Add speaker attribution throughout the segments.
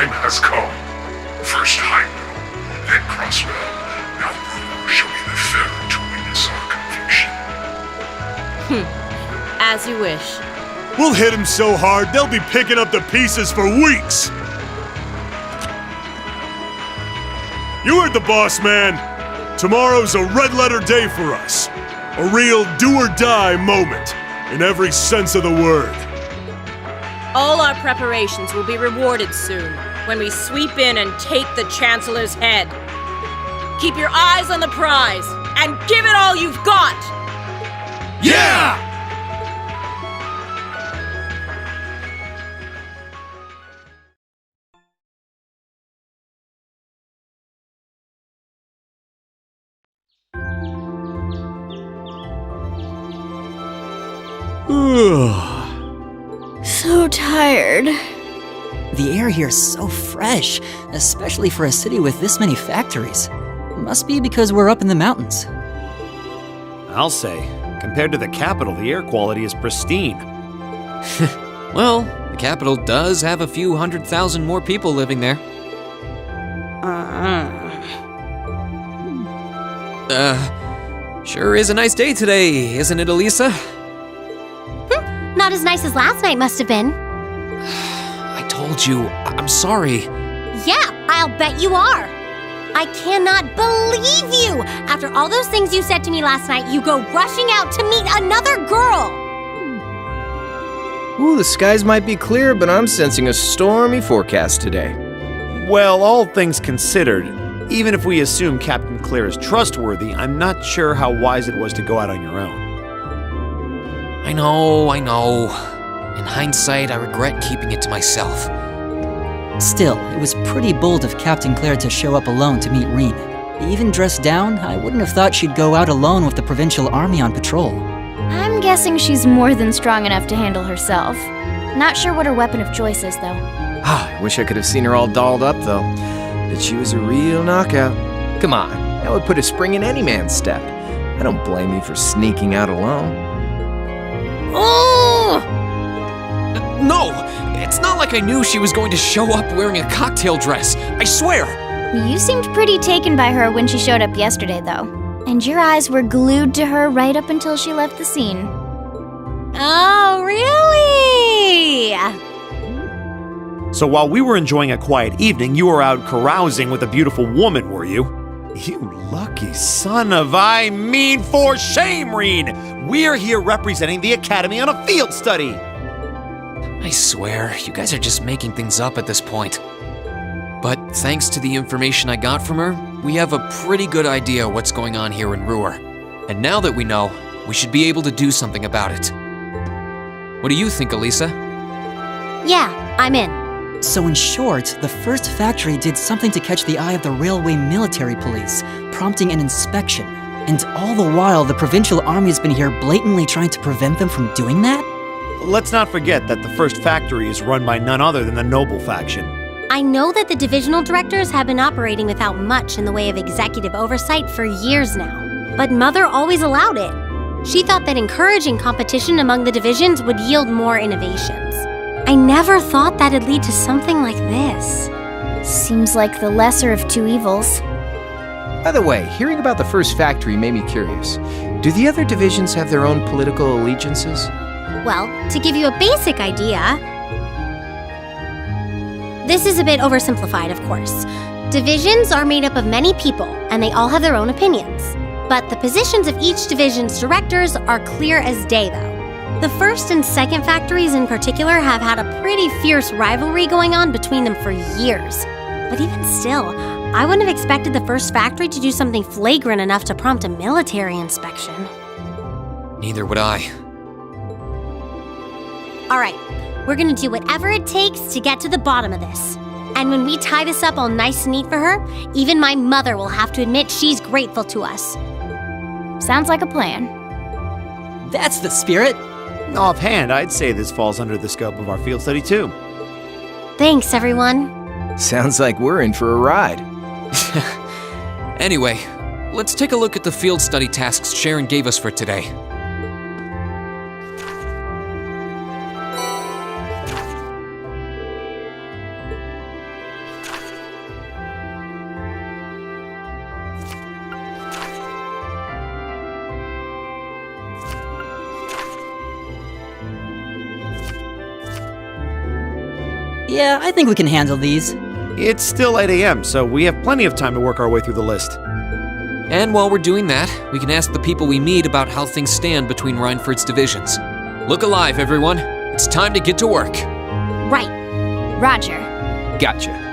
Speaker 1: time has come. First Heimdall, then Crossbell. Now Rue shall be the fairer to witness our conviction.
Speaker 2: As you wish.
Speaker 3: We'll hit them so hard, they'll be picking up the pieces for weeks! You heard the boss, man. Tomorrow's a red-letter day for us. A real do-or-die moment, in every sense of the word.
Speaker 2: All our preparations will be rewarded soon, when we sweep in and take the Chancellor's head. Keep your eyes on the prize, and give it all you've got!
Speaker 3: Yeah!
Speaker 4: So tired.
Speaker 5: The air here is so fresh, especially for a city with this many factories. Must be because we're up in the mountains.
Speaker 6: I'll say, compared to the capital, the air quality is pristine.
Speaker 7: Well, the capital does have a few 100,000 more people living there. Sure is a nice day today, isn't it, Elisa?
Speaker 4: Not as nice as last night must have been.
Speaker 7: I told you, I'm sorry.
Speaker 4: Yeah, I'll bet you are. I cannot believe you! After all those things you said to me last night, you go rushing out to meet another girl!
Speaker 8: Ooh, the skies might be clear, but I'm sensing a stormy forecast today.
Speaker 6: Well, all things considered, even if we assume Captain Claire is trustworthy, I'm not sure how wise it was to go out on your own.
Speaker 7: I know. In hindsight, I regret keeping it to myself.
Speaker 5: Still, it was pretty bold of Captain Claire to show up alone to meet Rean. Even dressed down, I wouldn't have thought she'd go out alone with the provincial army on patrol.
Speaker 9: I'm guessing she's more than strong enough to handle herself. Not sure what her weapon of choice is, though.
Speaker 8: I wish I could have seen her all dolled up, though. But she was a real knockout. Come on, that would put a spring in any man's step. I don't blame you for sneaking out alone.
Speaker 7: Oh! No! It's not like I knew she was going to show up wearing a cocktail dress. I swear!
Speaker 9: You seemed pretty taken by her when she showed up yesterday, though. And your eyes were glued to her right up until she left the scene.
Speaker 4: Oh, really?
Speaker 6: So while we were enjoying a quiet evening, you were out carousing with a beautiful woman, were you? You lucky son of for shame, Rean! We're here representing the Academy on a field study!
Speaker 7: I swear, you guys are just making things up at this point. But thanks to the information I got from her, we have a pretty good idea what's going on here in Ruhr. And now that we know, we should be able to do something about it. What do you think, Elisa?
Speaker 4: Yeah, I'm in.
Speaker 5: So in short, the first factory did something to catch the eye of the railway military police, prompting an inspection. And all the while, the provincial army has been here blatantly trying to prevent them from doing that?
Speaker 6: Let's not forget that the first factory is run by none other than the Noble faction.
Speaker 4: I know that the divisional directors have been operating without much in the way of executive oversight for years now. But Mother always allowed it. She thought that encouraging competition among the divisions would yield more innovations. I never thought that'd lead to something like this.
Speaker 9: Seems like the lesser of two evils.
Speaker 8: By the way, hearing about the first factory made me curious. Do the other divisions have their own political allegiances?
Speaker 4: Well, to give you a basic idea, this is a bit oversimplified, of course. Divisions are made up of many people, and they all have their own opinions. But the positions of each division's directors are clear as day, though. The first and second factories in particular have had a pretty fierce rivalry going on between them for years. But even still, I wouldn't have expected the first factory to do something flagrant enough to prompt a military inspection.
Speaker 7: Neither would I.
Speaker 4: All right, we're gonna do whatever it takes to get to the bottom of this. And when we tie this up all nice and neat for her, even my mother will have to admit she's grateful to us.
Speaker 9: Sounds like a plan.
Speaker 5: That's the spirit!
Speaker 6: Offhand, I'd say this falls under the scope of our field study too.
Speaker 4: Thanks, everyone.
Speaker 8: Sounds like we're in for a ride.
Speaker 7: Anyway, let's take a look at the field study tasks Sharon gave us for today.
Speaker 5: Yeah, I think we can handle these.
Speaker 6: It's still 8 a.m., so we have plenty of time to work our way through the list.
Speaker 7: And while we're doing that, we can ask the people we meet about how things stand between Reinford's divisions. Look alive, everyone. It's time to get to work.
Speaker 4: Right.
Speaker 9: Roger.
Speaker 8: Gotcha.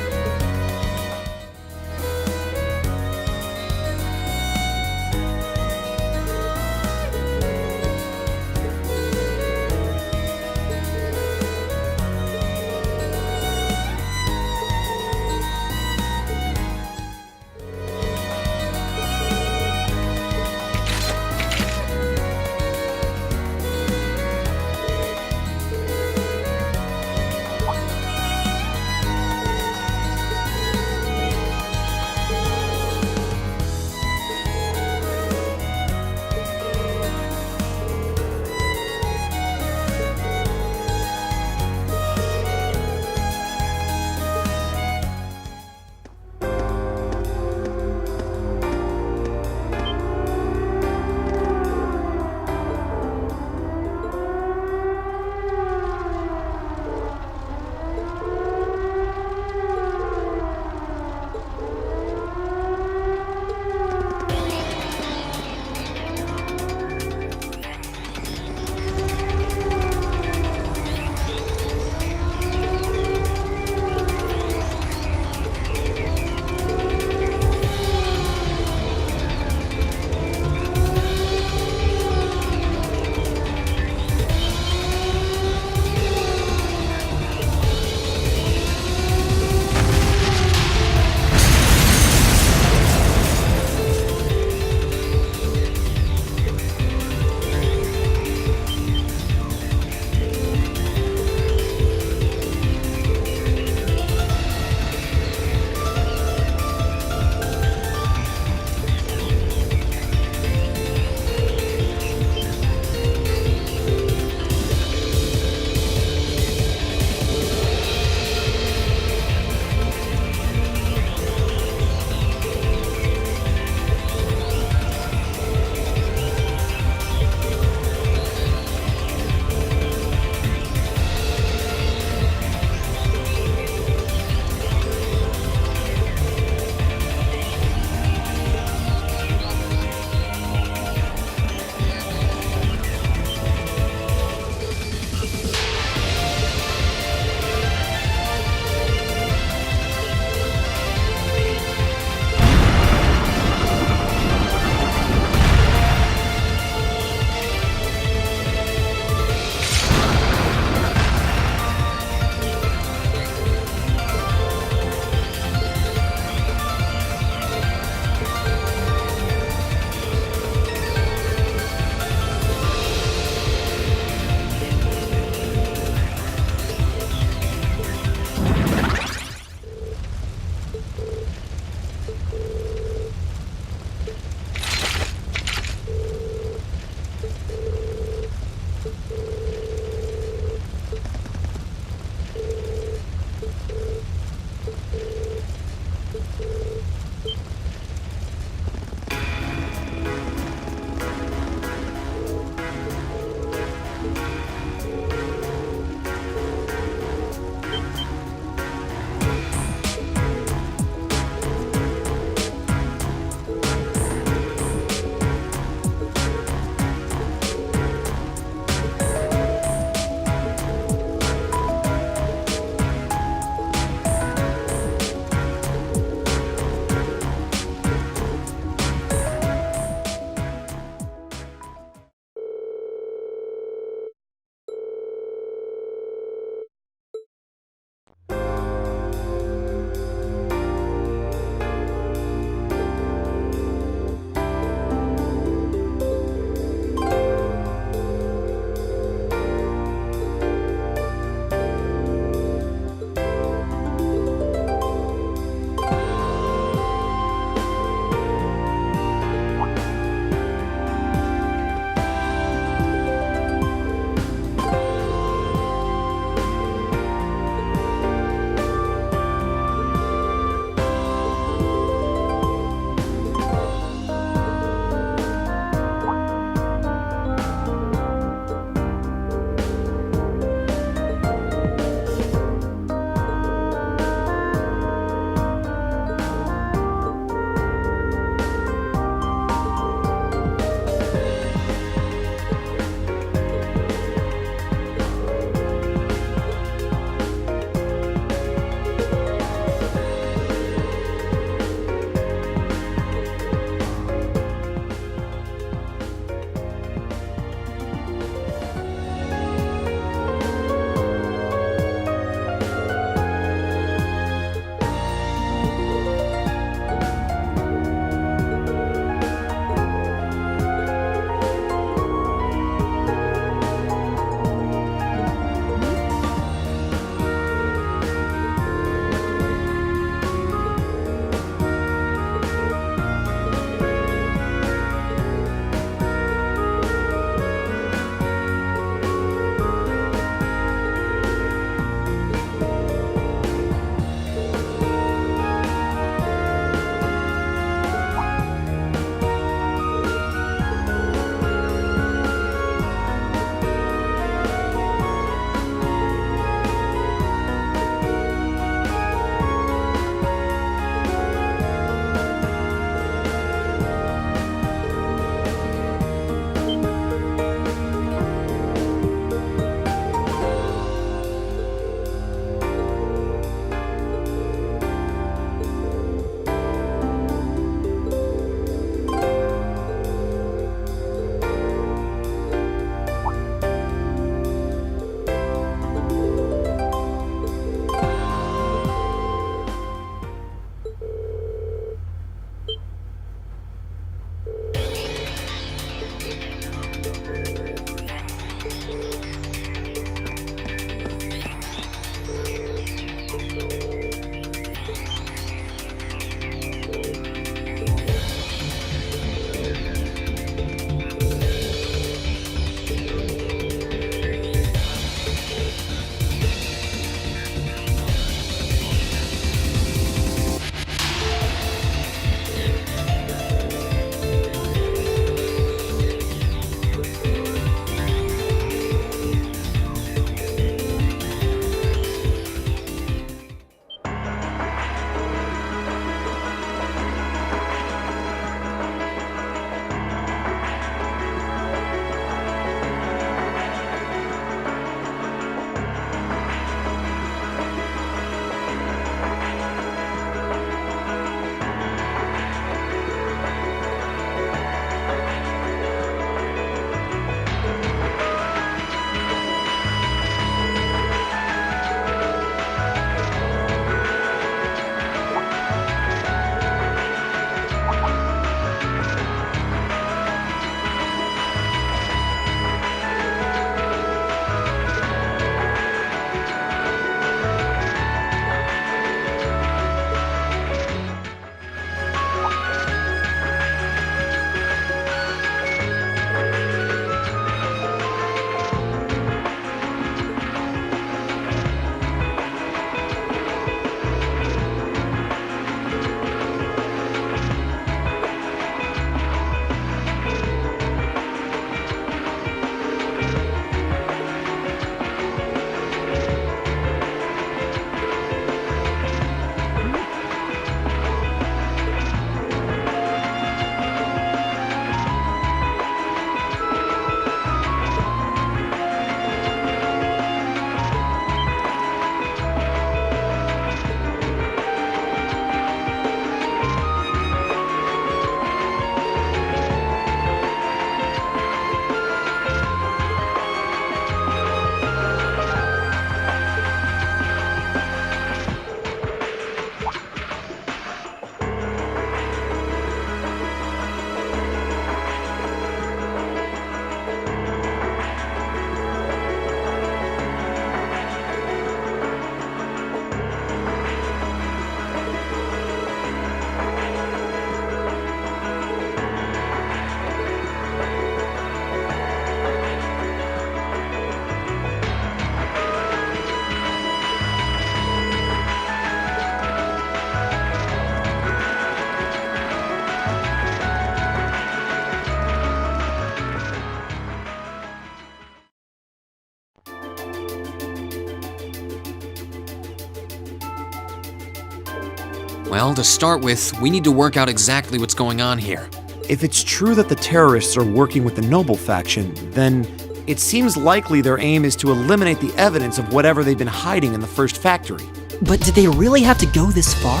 Speaker 7: Well, to start with, we need to work out exactly what's going on here.
Speaker 6: If it's true that the terrorists are working with the Noble faction, then it seems likely their aim is to eliminate the evidence of whatever they've been hiding in the first factory.
Speaker 5: But did they really have to go this far?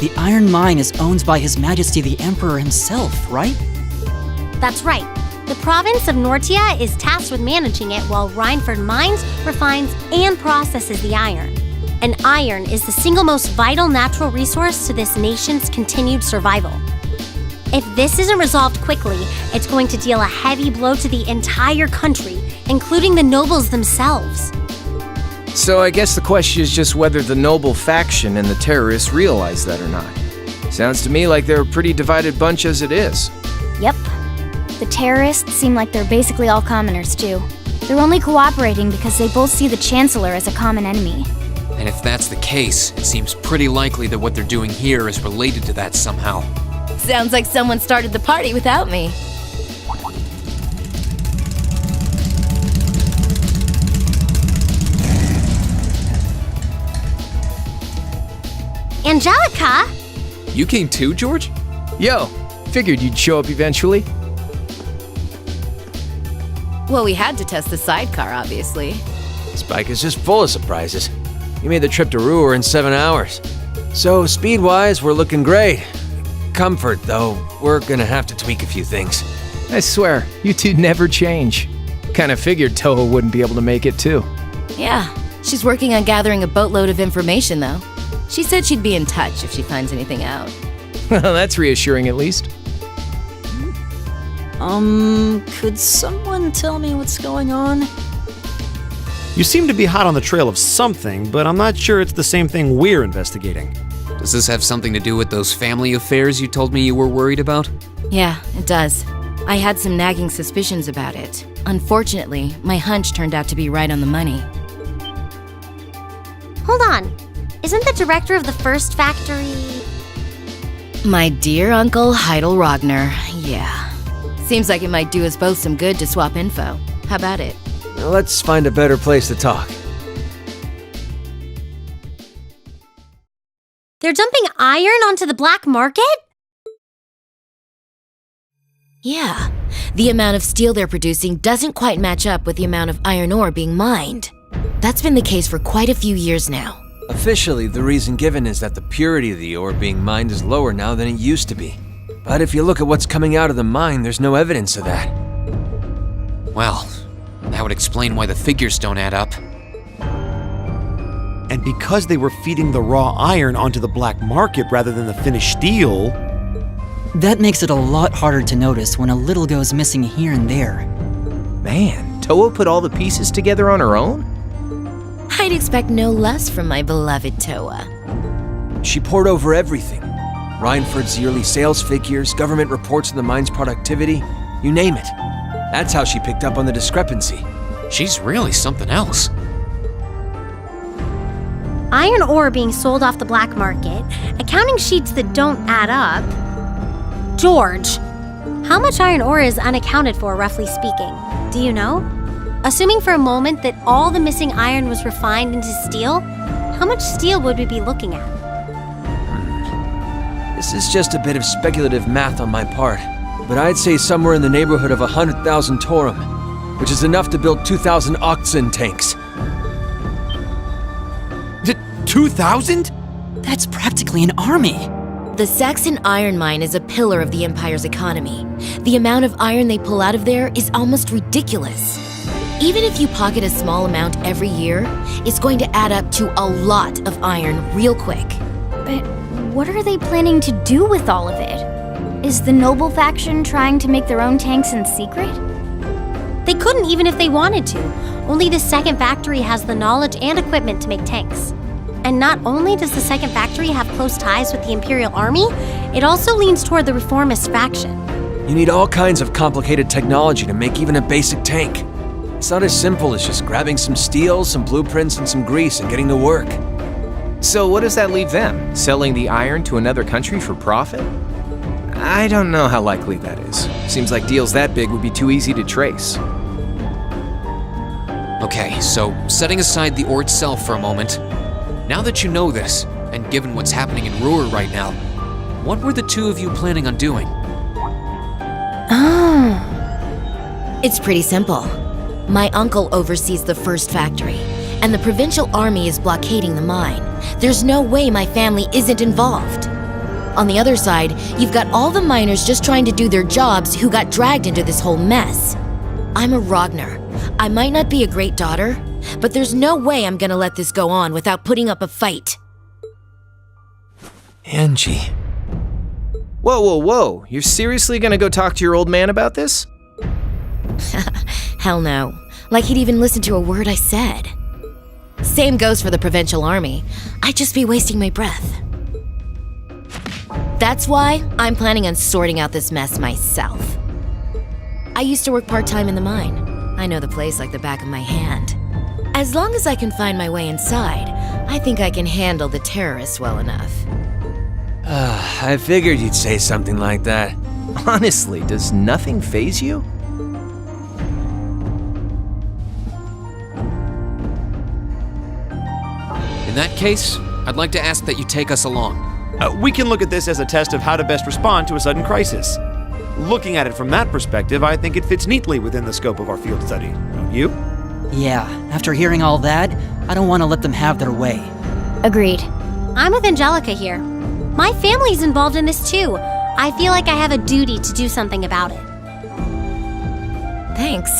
Speaker 5: The iron mine is owned by His Majesty the Emperor himself, right?
Speaker 4: That's right. The province of Nortia is tasked with managing it while Rhineford mines, refines, and processes the iron. And iron is the single most vital natural resource to this nation's continued survival. If this isn't resolved quickly, it's going to deal a heavy blow to the entire country, including the nobles themselves.
Speaker 8: So I guess the question is just whether the Noble faction and the terrorists realize that or not. Sounds to me like they're a pretty divided bunch as it is.
Speaker 9: Yep. The terrorists seem like they're basically all commoners, too. They're only cooperating because they both see the Chancellor as a common enemy.
Speaker 7: And if that's the case, it seems pretty likely that what they're doing here is related to that somehow.
Speaker 10: Sounds like someone started the party without me.
Speaker 4: Angelica?
Speaker 7: You came too, George?
Speaker 8: Yo, figured you'd show up eventually.
Speaker 10: Well, we had to test the sidecar, obviously.
Speaker 11: Spike is just full of surprises. You made the trip to Ruhr in 7 hours. So, speed-wise, we're looking great. Comfort, though, we're gonna have to tweak a few things.
Speaker 8: I swear, you two never change. Kinda figured Toho wouldn't be able to make it too.
Speaker 10: Yeah, she's working on gathering a boatload of information, though. She said she'd be in touch if she finds anything out.
Speaker 8: Well, that's reassuring at least.
Speaker 5: Could someone tell me what's going on?
Speaker 6: You seem to be hot on the trail of something, but I'm not sure it's the same thing we're investigating.
Speaker 7: Does this have something to do with those family affairs you told me you were worried about?
Speaker 10: Yeah, it does. I had some nagging suspicions about it. Unfortunately, my hunch turned out to be right on the money.
Speaker 4: Hold on. Isn't the director of the first factory...
Speaker 10: My dear Uncle Heidel Rogner, yeah. Seems like it might do us both some good to swap info. How about it?
Speaker 11: Let's find a better place to talk.
Speaker 4: They're dumping iron onto the black market?
Speaker 10: Yeah. The amount of steel they're producing doesn't quite match up with the amount of iron ore being mined. That's been the case for quite a few years now.
Speaker 11: Officially, the reason given is that the purity of the ore being mined is lower now than it used to be. But if you look at what's coming out of the mine, there's no evidence of that.
Speaker 7: Well, that would explain why the figures don't add up.
Speaker 6: And because they were feeding the raw iron onto the black market rather than the finished steel...
Speaker 5: That makes it a lot harder to notice when a little goes missing here and there.
Speaker 8: Man, Toho put all the pieces together on her own?
Speaker 10: I'd expect no less from my beloved Toa.
Speaker 11: She poured over everything. Rhineford's yearly sales figures, government reports on the mine's productivity, you name it. That's how she picked up on the discrepancy.
Speaker 7: She's really something else.
Speaker 4: Iron ore being sold off the black market, accounting sheets that don't add up. George, how much iron ore is unaccounted for, roughly speaking? Do you know? Assuming for a moment that all the missing iron was refined into steel, how much steel would we be looking at?
Speaker 11: This is just a bit of speculative math on my part, but I'd say somewhere in the neighborhood of 100,000 Torum, which is enough to build 2,000 oxen tanks.
Speaker 6: 2,000?
Speaker 5: That's practically an army.
Speaker 10: The Saxon iron mine is a pillar of the Empire's economy. The amount of iron they pull out of there is almost ridiculous. Even if you pocket a small amount every year, it's going to add up to a lot of iron real quick.
Speaker 9: But what are they planning to do with all of it? Is the Noble faction trying to make their own tanks in secret?
Speaker 4: They couldn't even if they wanted to. Only the second factory has the knowledge and equipment to make tanks. And not only does the second factory have close ties with the Imperial Army, it also leans toward the reformist faction.
Speaker 11: You need all kinds of complicated technology to make even a basic tank. It's not as simple as just grabbing some steel, some blueprints, and some grease and getting to work.
Speaker 8: So what does that leave them? Selling the iron to another country for profit? I don't know how likely that is. Seems like deals that big would be too easy to trace.
Speaker 7: Okay, so setting aside the ore itself for a moment, now that you know this, And given what's happening in Ruhr right now, what were the two of you planning on doing?
Speaker 10: It's pretty simple. My uncle oversees the first factory, and the provincial army is blockading the mine. There's no way my family isn't involved. On the other side, you've got all the miners just trying to do their jobs who got dragged into this whole mess. I'm a Ragnar. I might not be a great daughter, but there's no way I'm gonna let this go on without putting up a fight.
Speaker 8: Angie. Whoa. You're seriously gonna go talk to your old man about this?
Speaker 10: Hell no. Like he'd even listen to a word I said. Same goes for the provincial army. I'd just be wasting my breath. That's why I'm planning on sorting out this mess myself. I used to work part-time in the mine. I know the place like the back of my hand. As long as I can find my way inside, I think I can handle the terrorists well enough.
Speaker 11: I figured you'd say something like that.
Speaker 8: Honestly, does nothing faze you?
Speaker 7: In that case, I'd like to ask that you take us along.
Speaker 6: We can look at this as a test of how to best respond to a sudden crisis. Looking at it from that perspective, I think it fits neatly within the scope of our field study. Don't you?
Speaker 5: Yeah, after hearing all that, I don't want to let them have their way.
Speaker 9: Agreed.
Speaker 4: I'm with Angelica here. My family's involved in this too. I feel like I have a duty to do something about it.
Speaker 10: Thanks.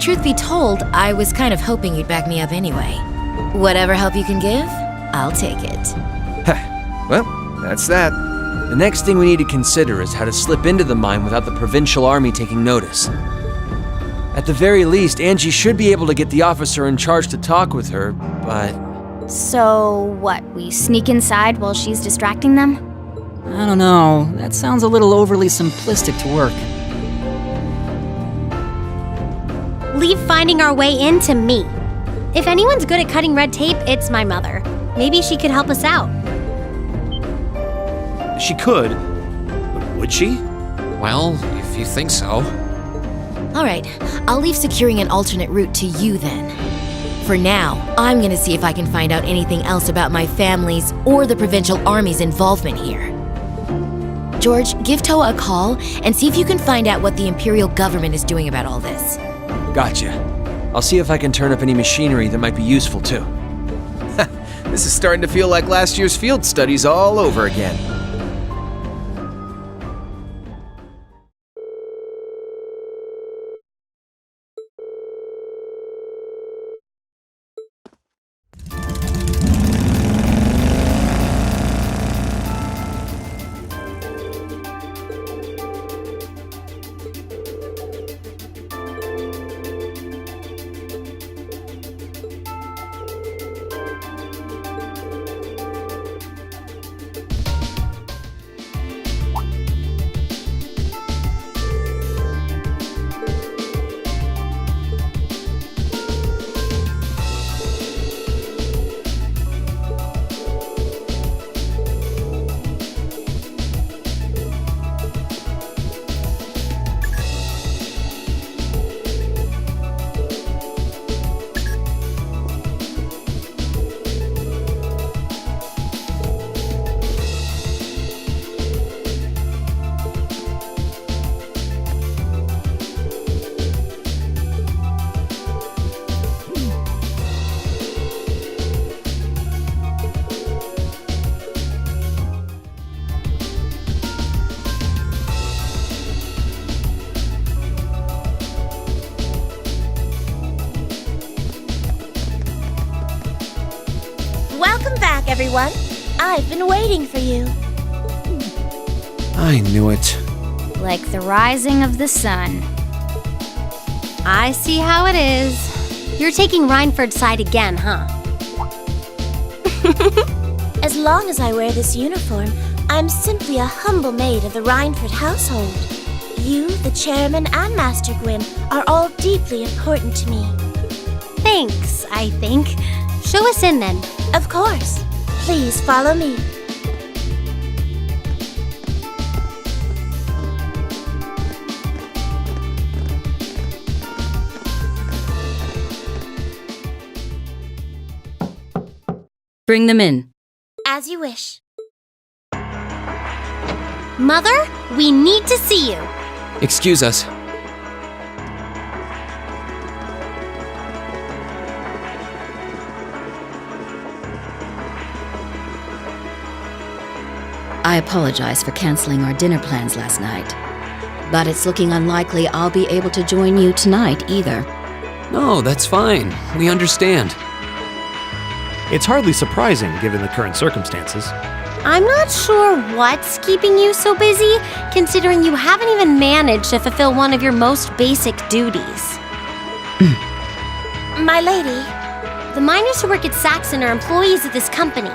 Speaker 10: Truth be told, I was kind of hoping you'd back me up anyway. Whatever help you can give, I'll take it.
Speaker 8: Well, that's that.
Speaker 11: The next thing we need to consider is how to slip into the mine without the provincial army taking notice. At the very least, Angie should be able to get the officer in charge to talk with her, but...
Speaker 9: So, what, we sneak inside while she's distracting them?
Speaker 5: I don't know. That sounds a little overly simplistic to work.
Speaker 4: Leave finding our way in to me. If anyone's good at cutting red tape, it's my mother. Maybe she could help us out.
Speaker 6: She could, but would she?
Speaker 7: Well, if you think so.
Speaker 10: Alright, I'll leave securing an alternate route to you then. For now, I'm gonna see if I can find out anything else about my family's or the provincial army's involvement here. George, give Toa a call and see if you can find out what the Imperial government is doing about all this.
Speaker 11: Gotcha. I'll see if I can turn up any machinery that might be useful too.
Speaker 8: This is starting to feel like last year's field studies all over again.
Speaker 12: Welcome back, everyone. I've been waiting for you.
Speaker 6: I knew it.
Speaker 9: Like the rising of the sun.
Speaker 4: I see how it is. You're taking Reinford's side again, huh?
Speaker 12: As long as I wear this uniform, I'm simply a humble maid of the Reinford household. You, the chairman, and Master Gwyn are all deeply important to me.
Speaker 4: Thanks, I think. Show us in then.
Speaker 12: Of course. Please follow me.
Speaker 2: Bring them in.
Speaker 12: As you wish.
Speaker 4: Mother, we need to see you.
Speaker 7: Excuse us.
Speaker 10: I apologize for canceling our dinner plans last night, but it's looking unlikely I'll be able to join you tonight either.
Speaker 7: No, that's fine. We understand.
Speaker 6: It's hardly surprising given the current circumstances.
Speaker 4: I'm not sure what's keeping you so busy, considering you haven't even managed to fulfill one of your most basic duties.
Speaker 12: My lady.
Speaker 4: The miners who work at Saxon are employees of this company.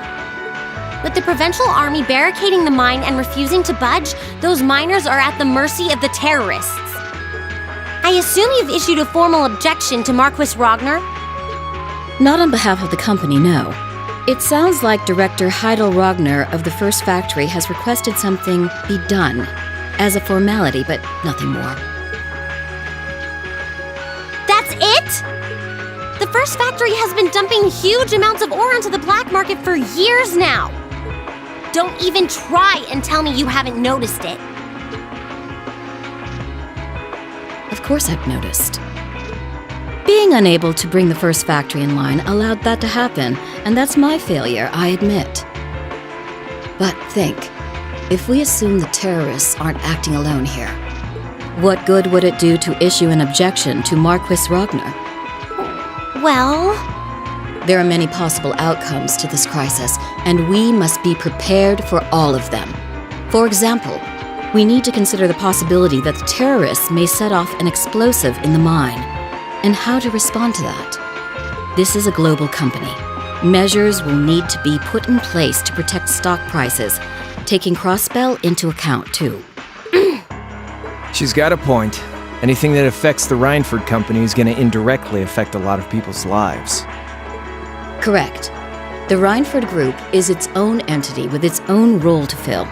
Speaker 4: With the Provincial Army barricading the mine and refusing to budge, those miners are at the mercy of the terrorists. I assume you've issued a formal objection to Marquis Ragnar?
Speaker 10: Not on behalf of the company, no. It sounds like Director Heidel Ragnar of the First Factory has requested something be done, as a formality, but nothing more.
Speaker 4: That's it? The First Factory has been dumping huge amounts of ore onto the black market for years now. Don't even try and tell me you haven't noticed it.
Speaker 10: Of course I've noticed. Being unable to bring the First Factory in line allowed that to happen, and that's my failure, I admit. But think, if we assume the terrorists aren't acting alone here, what good would it do to issue an objection to Marquis Ragnar?
Speaker 4: Well,
Speaker 10: there are many possible outcomes to this crisis, and we must be prepared for all of them. For example, we need to consider the possibility that the terrorists may set off an explosive in the mine, and how to respond to that. This is a global company. Measures will need to be put in place to protect stock prices, taking cross-spell into account, too.
Speaker 8: She's got a point. Anything that affects the Rhineford Company is going to indirectly affect a lot of people's lives.
Speaker 10: Correct. The Rhineford Group is its own entity with its own role to fill,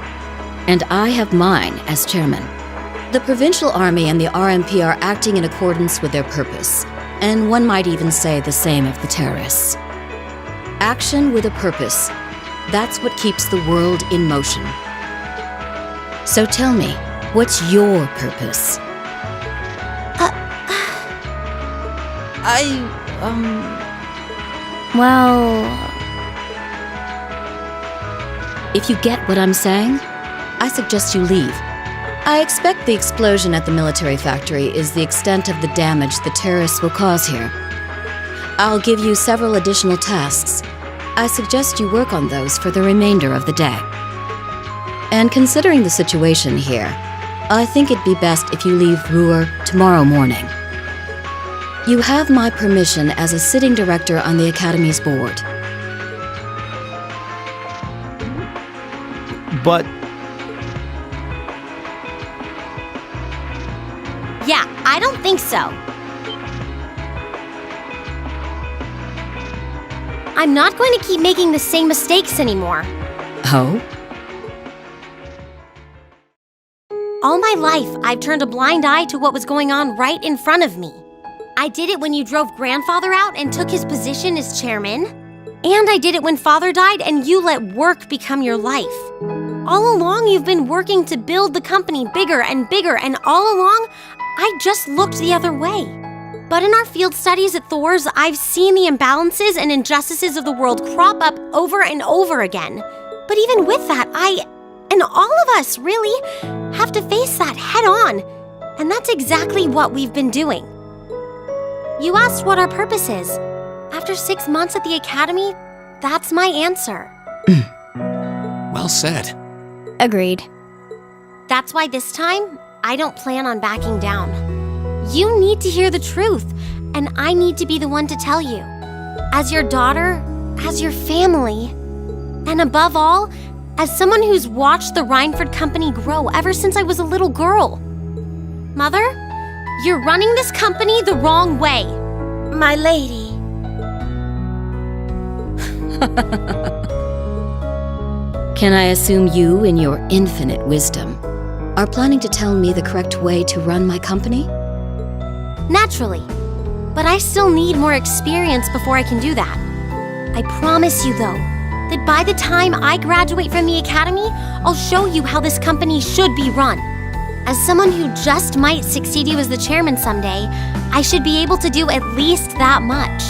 Speaker 10: and I have mine as chairman. The Provincial Army and the RMP are acting in accordance with their purpose, and one might even say the same of the terrorists. Action with a purpose, that's what keeps the world in motion. So tell me, what's your purpose?
Speaker 9: Well...
Speaker 10: If you get what I'm saying, I suggest you leave. I expect the explosion at the military factory is the extent of the damage the terrorists will cause here. I'll give you several additional tasks. I suggest you work on those for the remainder of the day. And considering the situation here, I think it'd be best if you leave Ruhr tomorrow morning. You have my permission as a sitting director on the Academy's board.
Speaker 6: But
Speaker 4: Yeah, I don't think so. I'm not going to keep making the same mistakes anymore.
Speaker 10: Oh?
Speaker 4: All my life, I've turned a blind eye to what was going on right in front of me. I did it when you drove Grandfather out and took his position as chairman. And I did it when Father died and you let work become your life. All along, you've been working to build the company bigger, and all along, I just looked the other way. But in our field studies at Thor's, I've seen the imbalances and injustices of the world crop up over and over again. But even with that, I, and all of us, really, have to face that head on. And that's exactly what we've been doing. You asked what our purpose is. After 6 months at the Academy, that's my answer.
Speaker 7: Well said.
Speaker 9: Agreed.
Speaker 4: That's why this time, I don't plan on backing down. You need to hear the truth, and I need to be the one to tell you. As your daughter, as your family, and above all, as someone who's watched the Rhineford Company grow ever since I was a little girl. Mother, you're running this company the wrong way.
Speaker 12: My lady.
Speaker 10: Can I assume you, in your infinite wisdom, are planning to tell me the correct way to run my company?
Speaker 4: Naturally. But I still need more experience before I can do that. I promise you, though, that by the time I graduate from the academy, I'll show you how this company should be run. As someone who just might succeed you as the chairman someday, I should be able to do at least that much.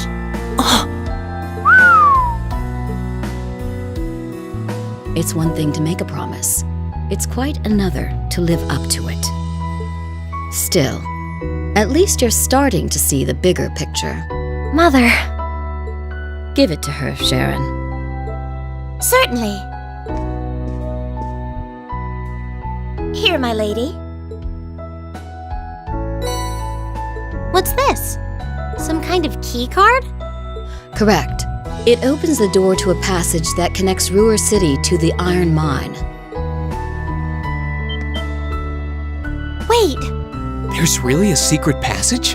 Speaker 13: It's one thing to make a promise. It's quite another to live up to it. Still, at least you're starting to see the bigger picture.
Speaker 4: Mother.
Speaker 13: Give it to her, Sharon.
Speaker 12: Certainly. Here, my lady.
Speaker 4: What's this? Some kind of key card?
Speaker 13: Correct. It opens the door to a passage that connects Ruhr City to the iron mine.
Speaker 4: Wait,
Speaker 7: There's really a secret passage?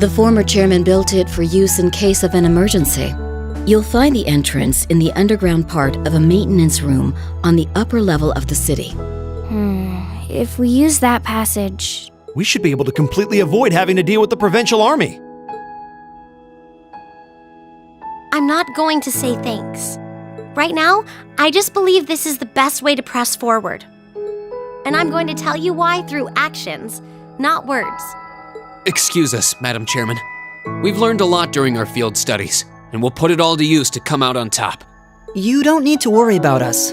Speaker 13: The former chairman built it for use in case of an emergency. You'll find the entrance in the underground part of a maintenance room on the upper level of the city.
Speaker 9: If we use that passage...
Speaker 6: We should be able to completely avoid having to deal with the provincial army.
Speaker 4: I'm not going to say thanks. Right now, I just believe this is the best way to press forward. And I'm going to tell you why through actions, not words.
Speaker 7: Excuse us, Madam Chairman. We've learned a lot during our field studies, and we'll put it all to use to come out on top.
Speaker 5: You don't need to worry about us.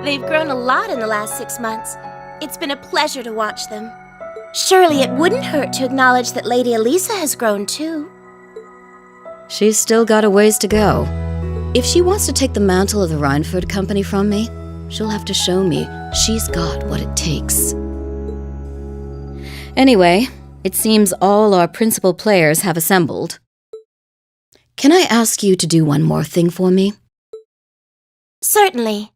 Speaker 12: They've grown a lot in the last 6 months. It's been a pleasure to watch them. Surely it wouldn't hurt to acknowledge that Lady Elisa has grown too.
Speaker 13: She's still got a ways to go. If she wants to take the mantle of the Rhineford Company from me, she'll have to show me she's got what it takes. Anyway, it seems all our principal players have assembled. Can I ask you to do one more thing for me?
Speaker 12: Certainly.